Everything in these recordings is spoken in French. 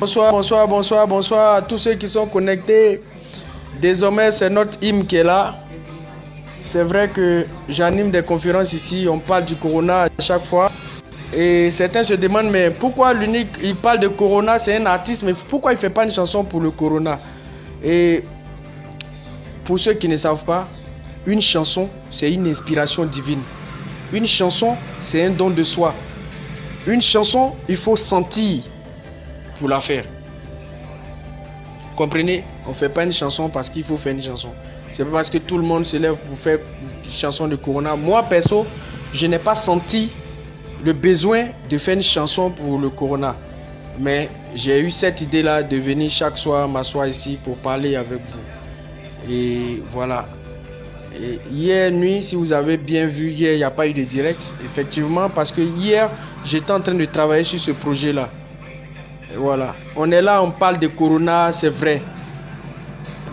Bonsoir, bonsoir, bonsoir, bonsoir à tous ceux qui sont connectés. Désormais, c'est notre hymne qui est là. C'est vrai que j'anime des conférences ici, on parle du corona à chaque fois. Et certains se demandent, mais pourquoi l'unique, il parle de corona, c'est un artiste, mais pourquoi il ne fait pas une chanson pour le corona? Et pour ceux qui ne savent pas, une chanson, c'est une inspiration divine. Une chanson, c'est un don de soi. Une chanson, il faut sentir pour la faire. Comprenez? On ne fait pas une chanson parce qu'il faut faire une chanson. C'est pas parce que tout le monde se lève pour faire une chanson de corona. Moi, perso, je n'ai pas senti le besoin de faire une chanson pour le corona. Mais j'ai eu cette idée-là de venir chaque soir m'asseoir ici pour parler avec vous. Et voilà. Et hier nuit, si vous avez bien vu, hier, il n'y a pas eu de direct. Effectivement, parce que hier, j'étais en train de travailler sur ce projet-là. Et voilà. On est là, on parle de corona, c'est vrai.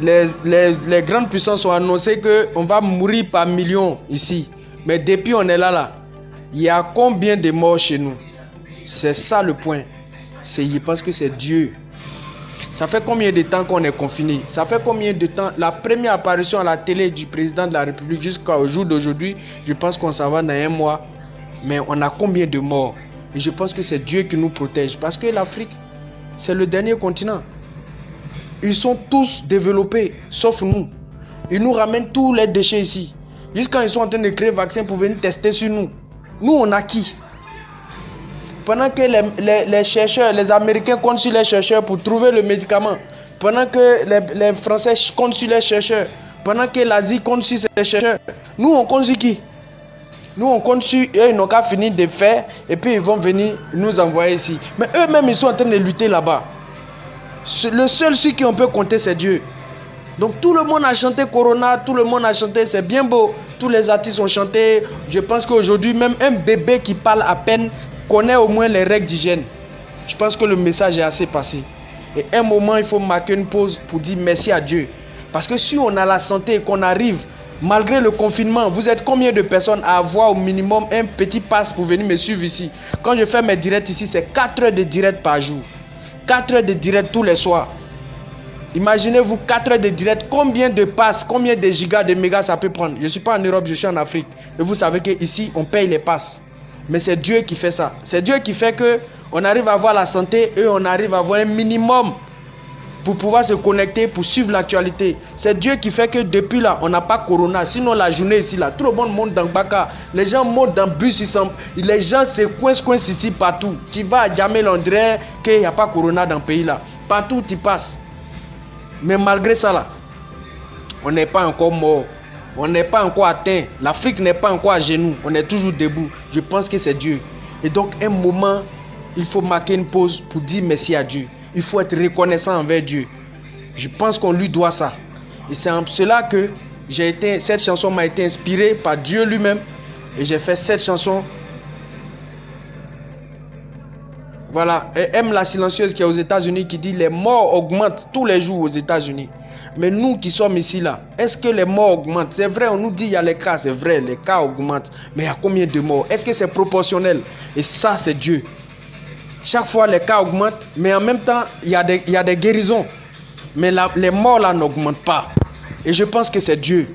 Les grandes puissances ont annoncé qu'on va mourir par millions ici. Mais depuis on est là, il y a combien de morts chez nous? C'est ça le point. Je pense que c'est Dieu. Ça fait combien de temps qu'on est confiné? Ça fait combien de temps? La première apparition à la télé du président de la République jusqu'au jour d'aujourd'hui, je pense qu'on s'en va dans un mois. Mais on a combien de morts? Et je pense que c'est Dieu qui nous protège. Parce que l'Afrique, c'est le dernier continent. Ils sont tous développés, sauf nous. Ils nous ramènent tous les déchets ici. Jusqu'à ils sont en train de créer vaccin pour venir tester sur nous. Nous, on a qui? Pendant que les chercheurs, les Américains comptent sur les chercheurs pour trouver le médicament. Pendant que les Français comptent sur les chercheurs. Pendant que l'Asie compte sur ses chercheurs. Nous, on compte sur qui? Nous, on compte sur eux, ils n'ont qu'à finir de faire. Et puis, ils vont venir nous envoyer ici. Mais eux-mêmes, ils sont en train de lutter là-bas. Le seul sur qui on peut compter, c'est Dieu. Donc tout le monde a chanté Corona, tout le monde a chanté, c'est bien beau. Tous les artistes ont chanté. Je pense qu'aujourd'hui, même un bébé qui parle à peine connaît au moins les règles d'hygiène. Je pense que le message est assez passé. Et à un moment, il faut marquer une pause pour dire merci à Dieu. Parce que si on a la santé et qu'on arrive, malgré le confinement, vous êtes combien de personnes à avoir au minimum un petit pass pour venir me suivre ici? Quand je fais mes directs ici, c'est 4 heures de direct par jour. 4 heures de direct tous les soirs. Imaginez-vous 4 heures de direct, combien de passes, combien de gigas, de mégas ça peut prendre? Je ne suis pas en Europe, je suis en Afrique. Et vous savez qu'ici, on paye les passes. Mais c'est Dieu qui fait ça. C'est Dieu qui fait qu'on arrive à avoir la santé et on arrive à avoir un minimum pour pouvoir se connecter, pour suivre l'actualité. C'est Dieu qui fait que depuis là, on n'a pas corona. Sinon, la journée ici, là, tout le monde monte dans Baka. Les gens montent dans le bus, les gens se coincent ici partout. Tu vas à Djamel, on dirait qu'il n'y a pas corona dans le pays là. Partout tu passes. Mais malgré ça là, on n'est pas encore mort. On n'est pas encore atteint. L'Afrique n'est pas encore à genoux. On est toujours debout. Je pense que c'est Dieu. Et donc, un moment, il faut marquer une pause pour dire merci à Dieu. Il faut être reconnaissant envers Dieu. Je pense qu'on lui doit ça. Et c'est en cela que cette chanson m'a été inspirée par Dieu lui-même. Et j'ai fait cette chanson. Voilà. Et M la silencieuse qui est aux États-Unis qui dit les morts augmentent tous les jours aux États-Unis. Mais nous qui sommes ici là, est-ce que les morts augmentent? C'est vrai, on nous dit il y a les cas, c'est vrai, les cas augmentent. Mais il y a combien de morts? Est-ce que c'est proportionnel? Et ça, c'est Dieu. Chaque fois, les cas augmentent, mais en même temps, il y a des guérisons. Mais les morts là n'augmentent pas. Et je pense que c'est Dieu.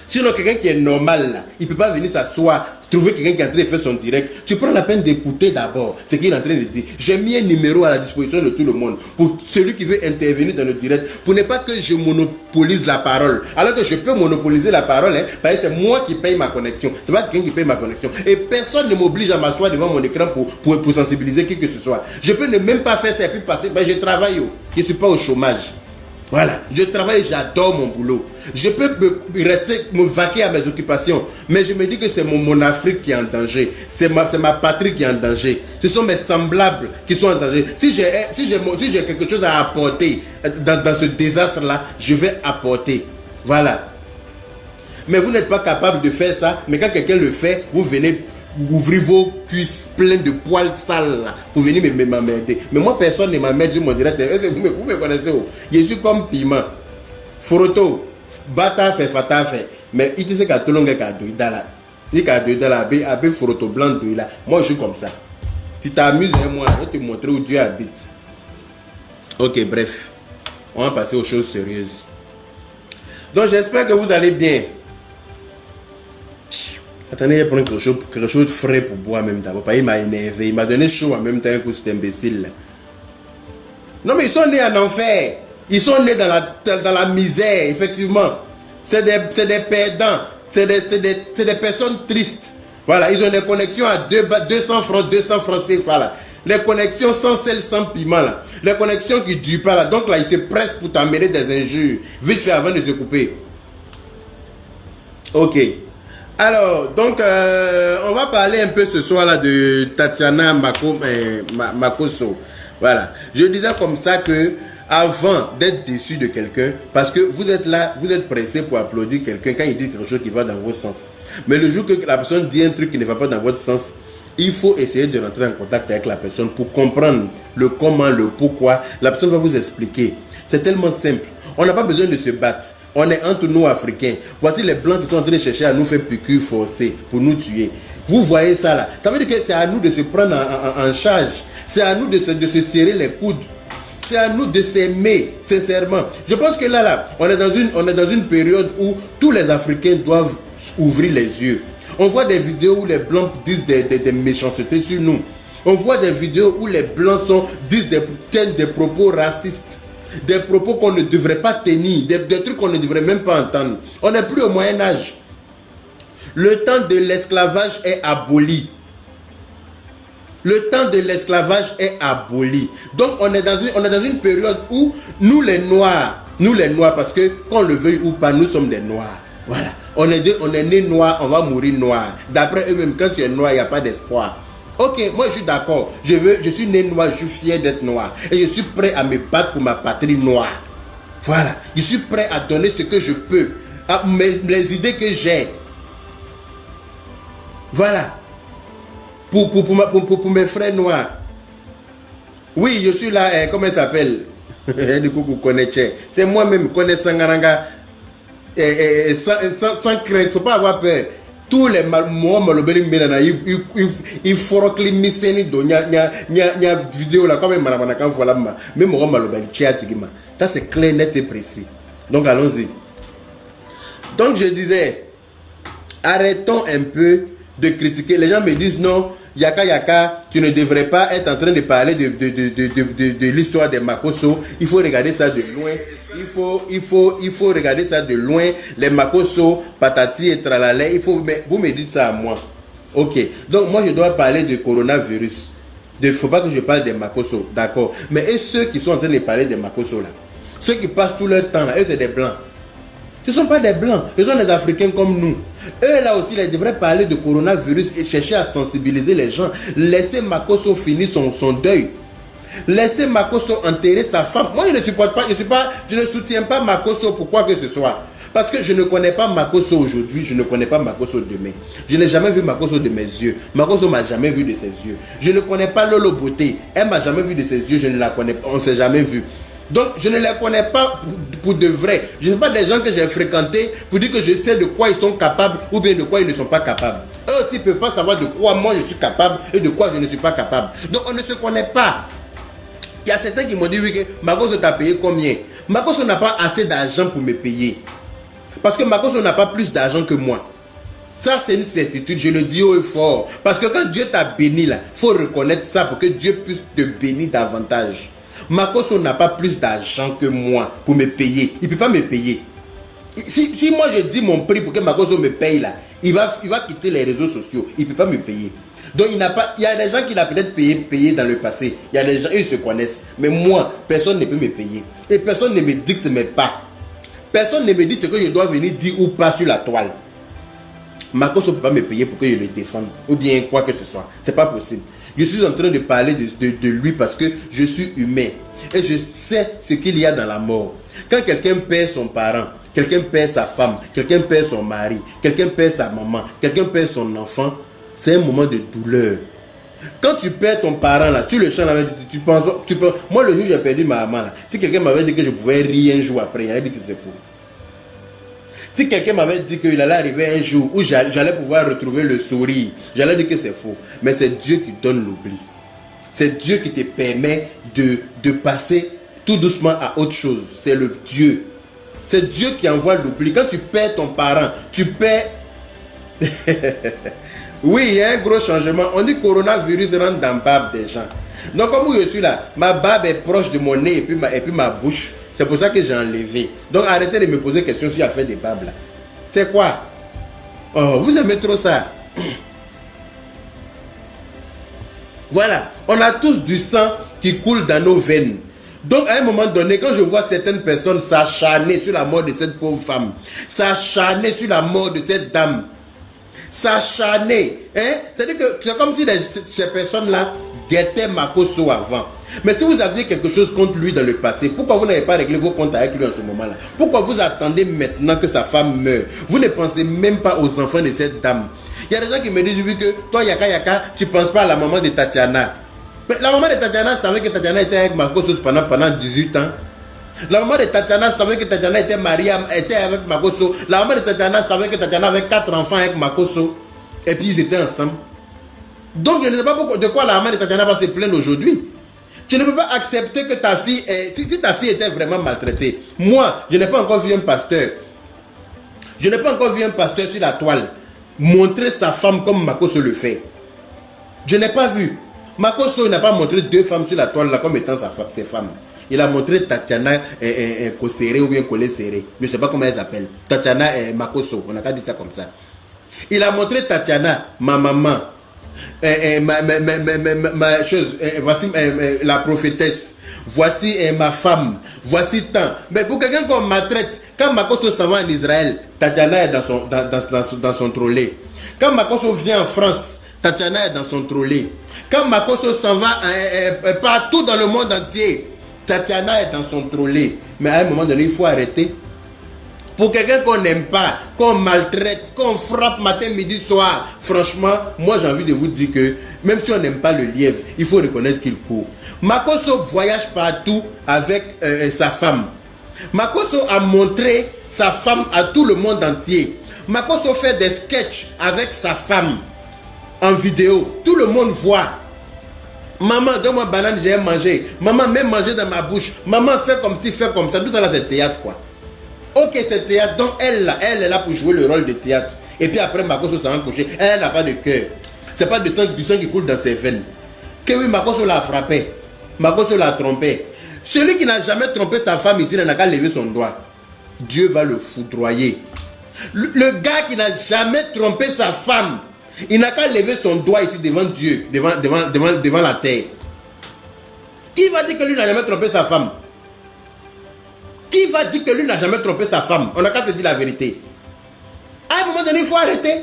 Sinon, quelqu'un qui est normal là, il ne peut pas venir s'asseoir, trouver quelqu'un qui est en train de faire son direct. Tu prends la peine d'écouter d'abord ce qu'il est en train de dire. J'ai mis un numéro à la disposition de tout le monde pour celui qui veut intervenir dans le direct, pour ne pas que je monopolise la parole. Alors que je peux monopoliser la parole, parce que c'est moi qui paye ma connexion. C'est pas quelqu'un qui paye ma connexion. Et personne ne m'oblige à m'asseoir devant mon écran pour sensibiliser qui que ce soit. Je peux ne même pas faire ça et puis passer. Ben, je travaille. Je ne suis pas au chômage. Voilà, je travaille, j'adore mon boulot. Je peux me vaquer à mes occupations, mais je me dis que c'est mon Afrique qui est en danger. C'est ma patrie qui est en danger. Ce sont mes semblables qui sont en danger. Si j'ai quelque chose à apporter dans ce désastre-là, je vais apporter. Voilà. Mais vous n'êtes pas capable de faire ça, mais quand quelqu'un le fait, vous venez ouvrir vos cuisses pleines de poils sales là, pour venir m'emmerder. Mais moi, personne ne m'emmerde sur mon direct. Vous me connaissez où? Je suis comme piment. Froto, bata fait, fata fait. Mais il dit que tout le monde est là. Il dit que là, froto blanc de là. Moi, je suis comme ça. Tu t'amuses avec moi, je vais te montrer où Dieu habite. Ok, bref. On va passer aux choses sérieuses. Donc j'espère que vous allez bien. Attendez, je prends quelque chose de frais pour boire en même temps. Papa, il m'a énervé. Il m'a donné chaud en même temps que cet imbécile là. Non mais ils sont nés en enfer. Ils sont nés dans la misère, effectivement. C'est des perdants. C'est des personnes tristes. Voilà, ils ont des connexions à 200 francs CFA là. Les connexions sans sel, sans piment là. Les connexions qui ne durent pas là. Donc là, ils se pressent pour t'amener des injures. Vite fait avant de se couper. Ok. Alors, donc, on va parler un peu ce soir là de Tatiana Makosso. Voilà. Je disais comme ça que avant d'être déçu de quelqu'un, parce que vous êtes là, vous êtes pressé pour applaudir quelqu'un quand il dit quelque chose qui va dans votre sens. Mais le jour que la personne dit un truc qui ne va pas dans votre sens, il faut essayer de rentrer en contact avec la personne pour comprendre le comment, le pourquoi. La personne va vous expliquer. C'est tellement simple. On n'a pas besoin de se battre. On est entre nous Africains. Voici les Blancs qui sont en train de chercher à nous faire piqûre forcée pour nous tuer. Vous voyez ça là. Ça veut dire que c'est à nous de se prendre en charge. C'est à nous de se serrer les coudes. C'est à nous de s'aimer sincèrement. Je pense que là, on est dans une période où tous les Africains doivent ouvrir les yeux. On voit des vidéos où les Blancs disent des méchancetés sur nous. On voit des vidéos où les Blancs tiennent des propos racistes. Des propos qu'on ne devrait pas tenir. Des trucs qu'on ne devrait même pas entendre. On n'est plus au Moyen-Âge. Le temps de l'esclavage est aboli. Le temps de l'esclavage est aboli. Donc on est dans une période où nous les Noirs, parce que qu'on le veuille ou pas, nous sommes des Noirs. Voilà. On est né noir, on va mourir noir. D'après eux-mêmes, quand tu es noir, il n'y a pas d'espoir. Ok, moi je suis d'accord. Je suis né noir, je suis fier d'être noir. Et je suis prêt à me battre pour ma patrie noire. Voilà. Je suis prêt à donner ce que je peux. Les idées que j'ai. Voilà. Pour mes frères noirs. Oui, je suis là, comment il s'appelle? Du coup, vous connaissez. C'est moi-même, connais Sangaranga. Sans crainte, il ne faut pas avoir peur. Tous les malobélis, il faut que les missénis donnent. Il y a vidéo là, comme même voilà, même malobélis, ça c'est clair, net et précis. Donc allons-y. Donc je disais, arrêtons un peu de critiquer. Les gens me disent non, Yaka, tu ne devrais pas être en train de parler de l'histoire des Makosso. Il faut regarder ça de loin. Il faut regarder ça de loin. Les Makosso, patati et tralala. Mais vous me dites ça à moi. Ok. Donc moi je dois parler de coronavirus. Il ne faut pas que je parle des Makosso. D'accord. Mais et ceux qui sont en train de parler des Makosso là, ceux qui passent tout leur temps là, eux c'est des blancs. Ce ne sont pas des blancs, ce sont des Africains comme nous. Eux là aussi, ils devraient parler de coronavirus et chercher à sensibiliser les gens. Laissez Makosso finir son deuil. Laissez Makosso enterrer sa femme. Moi je ne supporte pas, je ne soutiens pas Makosso pour quoi que ce soit. Parce que je ne connais pas Makosso aujourd'hui, je ne connais pas Makosso demain. Je n'ai jamais vu Makosso de mes yeux. Makosso ne m'a jamais vu de ses yeux. Je ne connais pas Lolo Beauté. Elle ne m'a jamais vu de ses yeux, je ne la connais pas, on ne s'est jamais vu. Donc, je ne les connais pas pour de vrai. Je ne sais pas des gens que j'ai fréquentés pour dire que je sais de quoi ils sont capables ou bien de quoi ils ne sont pas capables. Eux aussi ne peuvent pas savoir de quoi moi je suis capable et de quoi je ne suis pas capable. Donc, on ne se connaît pas. Il y a certains qui m'ont dit, oui, que Makosso t'a payé combien? Makosso n'a pas assez d'argent pour me payer. Parce que Makosso n'a pas plus d'argent que moi. Ça, c'est une certitude, je le dis haut et fort. Parce que quand Dieu t'a béni, là, il faut reconnaître ça pour que Dieu puisse te bénir davantage. Makosso n'a pas plus d'argent que moi pour me payer. Il ne peut pas me payer. Si moi je dis mon prix pour que Makosso me paye là, il va quitter les réseaux sociaux. Il ne peut pas me payer. Donc il y a des gens qui l'ont peut-être payé dans le passé. Il y a des gens, ils se connaissent. Mais moi, personne ne peut me payer. Et personne ne me dicte mes pas. Personne ne me dit ce que je dois venir dire ou pas sur la toile. Makosso ne peut pas me payer pour que je le défende. Ou bien quoi que ce soit. Ce n'est pas possible. Je suis en train de parler de lui parce que je suis humain. Et je sais ce qu'il y a dans la mort. Quand quelqu'un perd son parent, quelqu'un perd sa femme, quelqu'un perd son mari, quelqu'un perd sa maman, quelqu'un perd son enfant, c'est un moment de douleur. Quand tu perds ton parent là, sur le champ là, tu penses, moi le jour où j'ai perdu ma maman là, si quelqu'un m'avait dit que je pouvais rire un jour après, il allait dire que c'est faux. Si quelqu'un m'avait dit qu'il allait arriver un jour où j'allais pouvoir retrouver le sourire, j'allais dire que c'est faux. Mais c'est Dieu qui donne l'oubli. C'est Dieu qui te permet de passer tout doucement à autre chose. C'est le Dieu. C'est Dieu qui envoie l'oubli. Quand tu perds ton parent, tu perds... Oui, il y a un gros changement. On dit coronavirus rentre dans la barbe des gens. Donc comme je suis là, ma barbe est proche de mon nez et puis ma bouche. C'est pour ça que j'ai enlevé. Donc arrêtez de me poser des questions si j'ai fait des barbes là. C'est quoi? Oh, vous aimez trop ça. Voilà, on a tous du sang qui coule dans nos veines. Donc à un moment donné, quand je vois certaines personnes s'acharner sur la mort de cette pauvre femme, s'acharner sur la mort de cette dame, s'acharner, hein? C'est-à-dire que c'est comme si ces personnes-là guettaient Makosso avant. Mais si vous aviez quelque chose contre lui dans le passé, pourquoi vous n'avez pas réglé vos comptes avec lui en ce moment-là? Pourquoi vous attendez maintenant que sa femme meure? Vous ne pensez même pas aux enfants de cette dame. Il y a des gens qui me disent oui, que toi, Yaka, tu ne penses pas à la maman de Tatiana. Mais la maman de Tatiana savait que Tatiana était avec Makosso pendant 18 ans. La maman de Tatiana savait que Tatiana était mariée, était avec Makosso. La maman de Tatiana savait que Tatiana avait 4 enfants avec Makosso. Et puis ils étaient ensemble. Donc je ne sais pas pourquoi, de quoi la maman de Tatiana va se plaindre aujourd'hui. Tu ne peux pas accepter que ta fille, si ta fille était vraiment maltraitée. Moi, je n'ai pas encore vu un pasteur. Je n'ai pas encore vu un pasteur sur la toile montrer sa femme comme Makosso le fait. Je n'ai pas vu. Makosso n'a pas montré 2 femmes sur la toile là comme étant ses femmes. Il a montré Tatiana Kosere ou bien Kole Serré. Je ne sais pas comment elle s'appelle. Tatiana Makosso, on n'a pas dit ça comme ça. Il a montré Tatiana, ma maman. Voici la prophétesse. Voici ma femme. Voici tant. Mais pour quelqu'un qu'on maltraite, quand Makosso s'en va en Israël, Tatiana est dans son trolley. Quand Makosso vient en France, Tatiana est dans son trolley. Quand Makosso s'en va partout dans le monde entier, Tatiana est dans son trolley. Mais à un moment donné, il faut arrêter. Pour quelqu'un qu'on n'aime pas, qu'on maltraite, qu'on frappe matin, midi, soir, franchement, moi j'ai envie de vous dire que même si on n'aime pas le lièvre, il faut reconnaître qu'il court. Makosso voyage partout avec sa femme. Makosso a montré sa femme à tout le monde entier. Makosso fait des sketchs avec sa femme en vidéo. Tout le monde voit. Maman, donne-moi banane, j'ai mangé. Maman, même manger dans ma bouche. Maman, fait comme ci, fait comme ça. Tout ça là, c'est théâtre quoi. Ok, c'est théâtre. Donc elle est là pour jouer le rôle de théâtre. Et puis après, Makosso s'en va coucher. Elle n'a pas de cœur. C'est pas du sang qui coule dans ses veines. Que oui, Makosso l'a frappé. Makosso l'a trompé. Celui qui n'a jamais trompé sa femme ici n'a qu'à lever son doigt. Dieu va le foudroyer. Le gars qui n'a jamais trompé sa femme, il n'a qu'à lever son doigt ici devant Dieu, devant la terre. Qui va dire que lui n'a jamais trompé sa femme? Qui va dire que lui n'a jamais trompé sa femme? On n'a qu'à se dire la vérité. À un moment donné, il faut arrêter.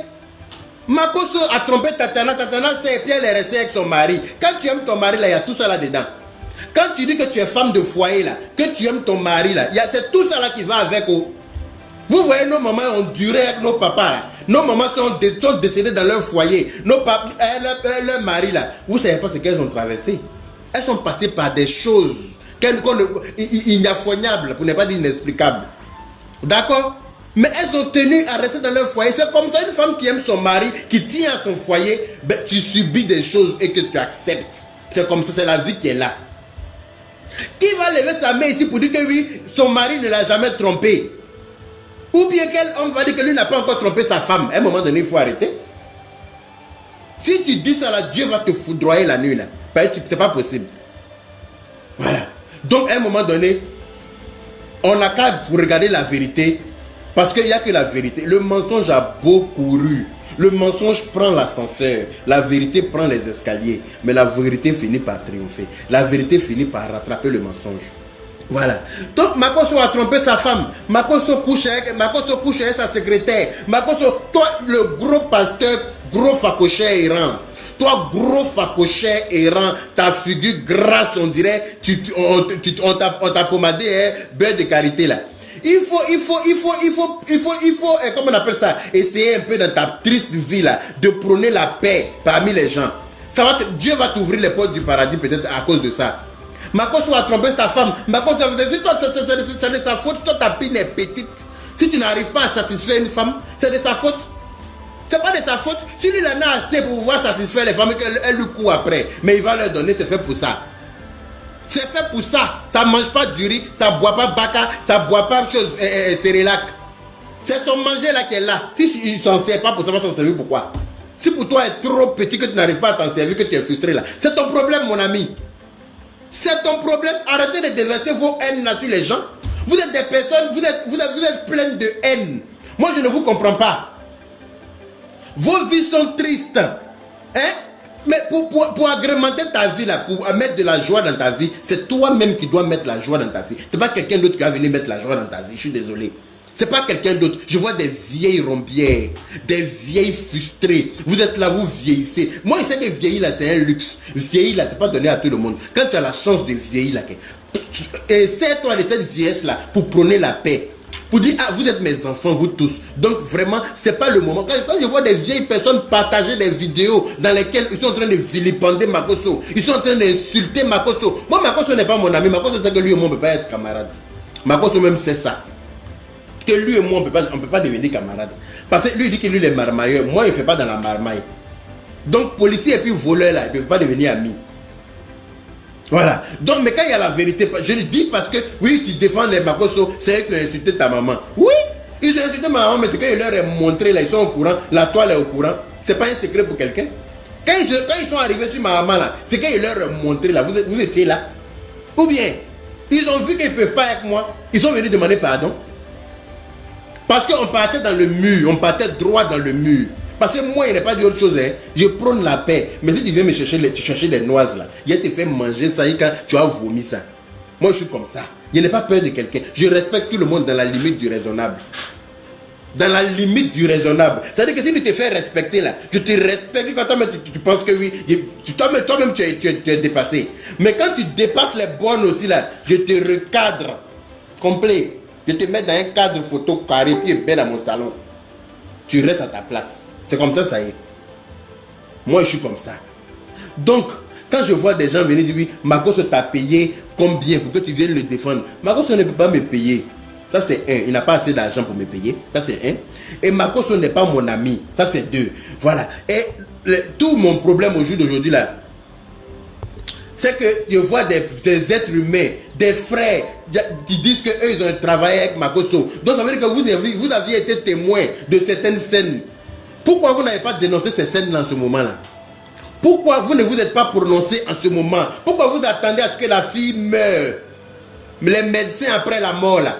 Makosso a trompé Tatiana. Tatiana sait et puis elle est restée avec son mari. Quand tu aimes ton mari, là, il y a tout ça là-dedans. Quand tu dis que tu es femme de foyer, là, que tu aimes ton mari, là, c'est tout ça là qui va avec. Oh. Vous voyez, nos mamans ont duré avec nos papas, là. Nos mamans sont décédées dans leur foyer. Nos papas, leur mari, là, vous ne savez pas ce qu'elles ont traversé. Elles sont passées par des choses inaffoignables, pour ne pas dire inexplicables. D'accord? Mais elles ont tenu à rester dans leur foyer. C'est comme ça, une femme qui aime son mari, qui tient à son foyer, ben, tu subis des choses et que tu acceptes. C'est comme ça, c'est la vie qui est là. Qui va lever sa main ici pour dire que oui, son mari ne l'a jamais trompé? Ou bien on va dire que lui n'a pas encore trompé sa femme. À un moment donné, il faut arrêter. Si tu dis ça là, Dieu va te foudroyer la nuit là. C'est pas possible. Voilà. Donc à un moment donné, on n'a qu'à regarder la vérité. Parce qu'il n'y a que la vérité. Le mensonge a beau couru. Le mensonge prend l'ascenseur. La vérité prend les escaliers. Mais la vérité finit par triompher. La vérité finit par rattraper le mensonge. Voilà. Donc Makosso a trompé sa femme. Makosso couche avec sa secrétaire. Makosso, toi le gros pasteur, gros facochère errant. Toi gros facochère errant, ta figure grasse on dirait, on t'a pomadé beurre de karité là. Il faut, comment on appelle ça, essayer un peu dans ta triste vie là, de prôner la paix parmi les gens. Dieu va t'ouvrir les portes du paradis peut-être à cause de ça. Makosso a trompé sa femme. Makosso a dit, toi, c'est de sa faute. Toi, ta pine est petite. Si tu n'arrives pas à satisfaire une femme, c'est de sa faute. C'est pas de sa faute. Si lui, il en a assez pour pouvoir satisfaire les femmes, qu'elle lui court après. Mais il va leur donner, c'est fait pour ça. C'est fait pour ça. Ça ne mange pas du riz, ça ne boit pas baka, ça ne boit pas cérélac. C'est ton manger là qui est là. Si il ne s'en sert pas pour ça, va s'en servir pourquoi? Si pour toi est trop petit que tu n'arrives pas à t'en servir, que tu es frustré là, c'est ton problème, mon ami. C'est ton problème. Arrêtez de déverser vos haines là sur les gens. Vous êtes des personnes, vous êtes pleines de haine. Moi, je ne vous comprends pas. Vos vies sont tristes. Hein? Mais pour agrémenter ta vie, là, pour mettre de la joie dans ta vie, c'est toi-même qui dois mettre la joie dans ta vie. Ce n'est pas quelqu'un d'autre qui va venir mettre la joie dans ta vie. Je suis désolé. Ce n'est pas quelqu'un d'autre. Je vois des vieilles rombières, des vieilles frustrées. Vous êtes là, vous vieillissez. Moi, je sais que vieillir là, c'est un luxe. Vieillir là, ce n'est pas donné à tout le monde. Quand tu as la chance de vieillir là, essaie-toi de cette vieillesse là pour prôner la paix. Pour dire, ah, vous êtes mes enfants, vous tous. Donc vraiment, ce n'est pas le moment. Quand je vois des vieilles personnes partager des vidéos dans lesquelles ils sont en train de vilipender Makosso, ils sont en train d'insulter Makosso. Moi, Makosso n'est pas mon ami. Makosso sait que lui et moi, on ne peut pas être camarades. Makosso même sait ça. Que lui et moi, on ne peut pas devenir camarades. Parce que lui, il dit que lui, il est marmailleur. Moi, il ne fait pas dans la marmaille. Donc, policier et puis voleur, là, ils ne peuvent pas devenir amis. Voilà. Donc, mais quand il y a la vérité, je le dis parce que, oui, tu défends les Makosso, c'est eux qui ont insulté ta maman. Oui, ils ont insulté ma maman, mais c'est quand il leur est montré, là, ils sont au courant, la toile est au courant. C'est pas un secret pour quelqu'un. Quand ils sont arrivés sur ma maman, là, c'est quand il leur est montré, là, vous étiez là. Ou bien, ils ont vu qu'ils ne peuvent pas avec moi, ils sont venus demander pardon. Parce qu'on partait dans le mur, on partait droit dans le mur. Parce que moi, il n'est pas dit autre chose. Hein. Je prône la paix. Mais si tu viens me chercher des noises là, il te fait manger ça quand tu as vomi ça. Moi, je suis comme ça. Je n'ai pas peur de quelqu'un. Je respecte tout le monde dans la limite du raisonnable. Dans la limite du raisonnable. C'est-à-dire que si tu te fais respecter là, je te respecte. Quand toi-même tu penses que oui, toi-même tu es dépassé. Mais quand tu dépasses les bornes aussi là, je te recadre complet. Je te mets dans un cadre photo carré, puis bien dans mon salon. Tu restes à ta place. C'est comme ça, ça y est. Moi, je suis comme ça. Donc, quand je vois des gens venir dire, oui, Makosso t'a payé combien pour que tu viennes le défendre. Makosso ne peut pas me payer. Ça, c'est un. Il n'a pas assez d'argent pour me payer. Ça, c'est un. Et Makosso n'est pas mon ami. Ça, c'est deux. Voilà. Et tout mon problème au jour d'aujourd'hui, là, c'est que je vois des êtres humains, des frères qui disent qu'eux, ils ont travaillé avec Makosso. Donc, ça veut dire que vous aviez été témoin de certaines scènes. Pourquoi vous n'avez pas dénoncé ces scènes-là en ce moment-là? Pourquoi vous ne vous êtes pas prononcé en ce moment? Pourquoi vous attendez à ce que la fille meure? Les médecins après la mort, là.